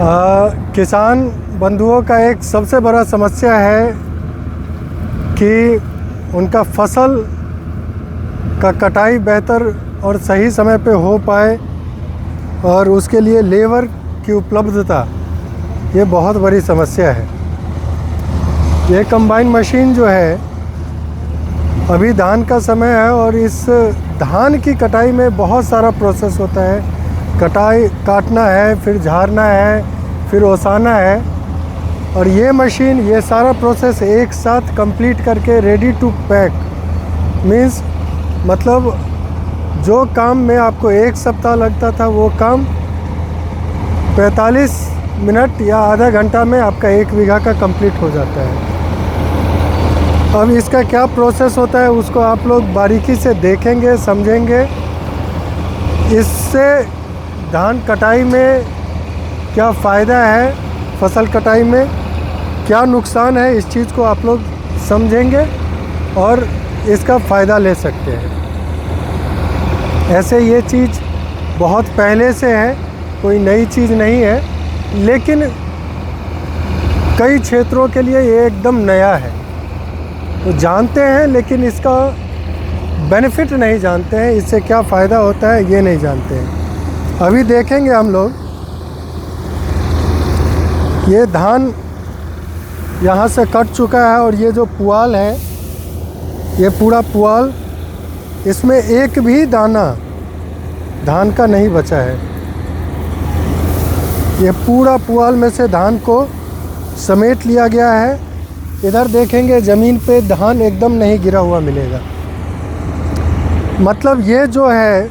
किसान बंधुओं का एक सबसे बड़ा समस्या है कि उनका फसल का कटाई बेहतर और सही समय पे हो पाए और उसके लिए लेबर की उपलब्धता ये बहुत बड़ी समस्या है। ये कंबाइन मशीन जो है, अभी धान का समय है और इस धान की कटाई में बहुत सारा प्रोसेस होता है। काटना है, फिर झाड़ना है, फिर ओसाना है और ये मशीन ये सारा प्रोसेस एक साथ कंप्लीट करके रेडी टू पैक मीन्स मतलब जो काम में आपको 1 सप्ताह लगता था वो काम 45 मिनट या आधा घंटा में आपका 1 बीघा का कंप्लीट हो जाता है। अब इसका क्या प्रोसेस होता है उसको आप लोग बारीकी से देखेंगे, समझेंगे। इससे धान कटाई में क्या फ़ायदा है, फसल कटाई में क्या नुकसान है, इस चीज़ को आप लोग समझेंगे और इसका फ़ायदा ले सकते हैं। ऐसे ये चीज़ बहुत पहले से है, कोई नई चीज़ नहीं है, लेकिन कई क्षेत्रों के लिए ये एकदम नया है। तो जानते हैं लेकिन इसका बेनिफिट नहीं जानते हैं, इससे क्या फ़ायदा होता है ये नहीं जानते हैं। अभी देखेंगे हम लोग, ये धान यहाँ से कट चुका है और ये जो पुआल है, ये पूरा पुआल, इसमें एक भी दाना धान का नहीं बचा है। ये पूरा पुआल में से धान को समेट लिया गया है। इधर देखेंगे ज़मीन पे धान एकदम नहीं गिरा हुआ मिलेगा। मतलब ये जो है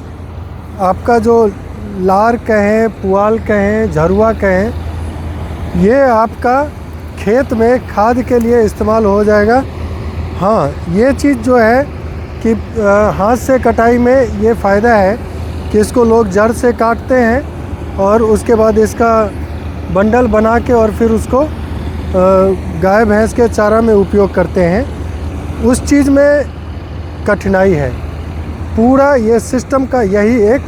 आपका जो लार कहें, पुआल कहें, झरुआ कहें, ये आपका खेत में खाद के लिए इस्तेमाल हो जाएगा। हाँ, ये चीज़ जो है कि हाथ से कटाई में ये फ़ायदा है कि इसको लोग जड़ से काटते हैं और उसके बाद इसका बंडल बना के और फिर उसको गाय भैंस के चारा में उपयोग करते हैं। उस चीज़ में कठिनाई है। पूरा ये सिस्टम का यही एक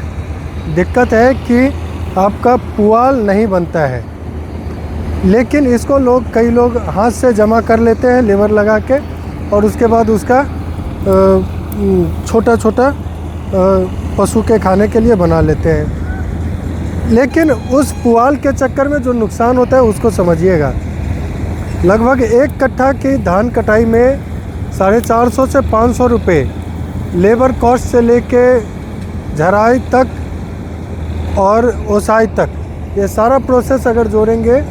दिक्कत है कि आपका पुआल नहीं बनता है। लेकिन इसको कई लोग हाथ से जमा कर लेते हैं लेबर लगा के और उसके बाद उसका छोटा छोटा पशु के खाने के लिए बना लेते हैं। लेकिन उस पुआल के चक्कर में जो नुकसान होता है उसको समझिएगा। लगभग 1 कट्ठा की धान कटाई में 450 से 500 रुपये लेबर कॉस्ट से लेके झराई तक और ओसाई तक, ये सारा प्रोसेस अगर जोड़ेंगे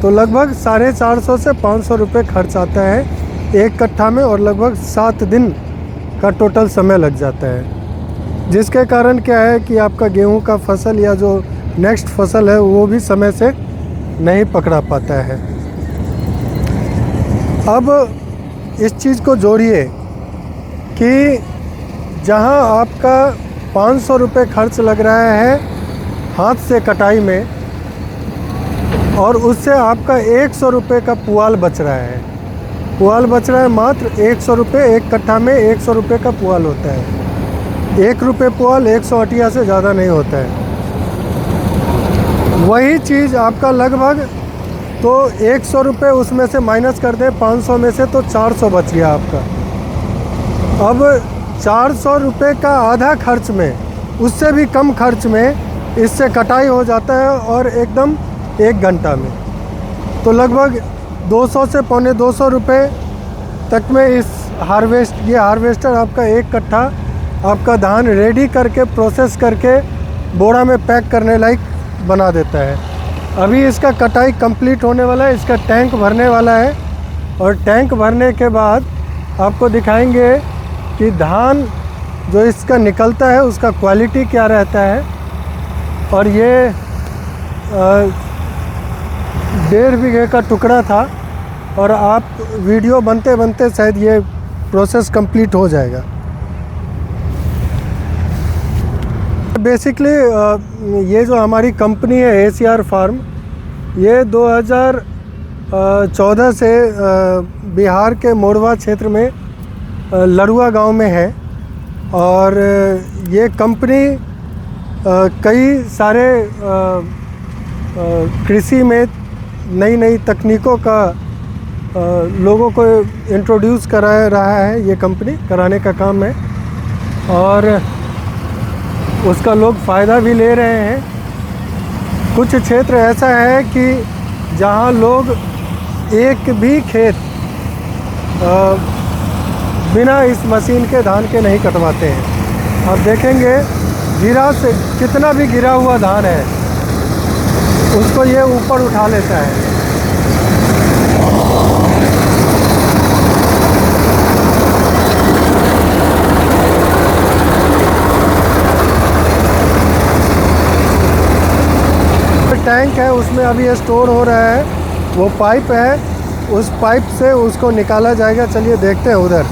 तो लगभग 450 से 500 रुपये खर्च आता है 1 कट्ठा में और लगभग 7 दिन का टोटल समय लग जाता है। जिसके कारण क्या है कि आपका गेहूं का फसल या जो नेक्स्ट फसल है वो भी समय से नहीं पकड़ा पाता है। अब इस चीज़ को जोड़िए कि जहां आपका 500 रुपये खर्च लग रहा है हाथ से कटाई में और उससे आपका 100 रुपये का पुआल बच रहा है। पुआल बच रहा है मात्र 100 रुपये। 1 कट्ठा में 100 रुपये का पुआल होता है। 1 रुपये पुआल 100 अटिया से ज़्यादा नहीं होता है। वही चीज़ आपका लगभग तो 100 रुपये उसमें से माइनस कर दें 500 में से तो 400 बच गया आपका। अब 400 रुपये का आधा खर्च में, उससे भी कम खर्च में इससे कटाई हो जाता है और एकदम 1 घंटा में। तो लगभग 200 से पौने 200 रुपये तक में ये हार्वेस्टर आपका 1 कट्ठा आपका धान रेडी करके प्रोसेस करके बोरा में पैक करने लायक बना देता है। अभी इसका कटाई कंप्लीट होने वाला है, इसका टैंक भरने वाला है और टैंक भरने के बाद आपको दिखाएंगे कि धान जो इसका निकलता है उसका क्वालिटी क्या रहता है। और ये 1.5 बीघे का टुकड़ा था और आप वीडियो बनते बनते शायद ये प्रोसेस कंप्लीट हो जाएगा। बेसिकली ये जो हमारी कंपनी है ACR फार्म, ये 2014 से बिहार के मोरवा क्षेत्र में लड़ुआ गांव में है और ये कंपनी कई सारे कृषि में नई नई तकनीकों का लोगों को इंट्रोड्यूस करा रहा है, ये कंपनी कराने का काम है और उसका लोग फ़ायदा भी ले रहे हैं। कुछ क्षेत्र ऐसा है कि जहां लोग एक भी खेत बिना इस मशीन के धान के नहीं कटवाते हैं। आप देखेंगे गिरा से कितना भी गिरा हुआ धान है उसको ये ऊपर उठा लेता है। टैंक है उसमें अभी ये स्टोर हो रहा है, वो पाइप है, उस पाइप से उसको निकाला जाएगा। चलिए देखते हैं उधर।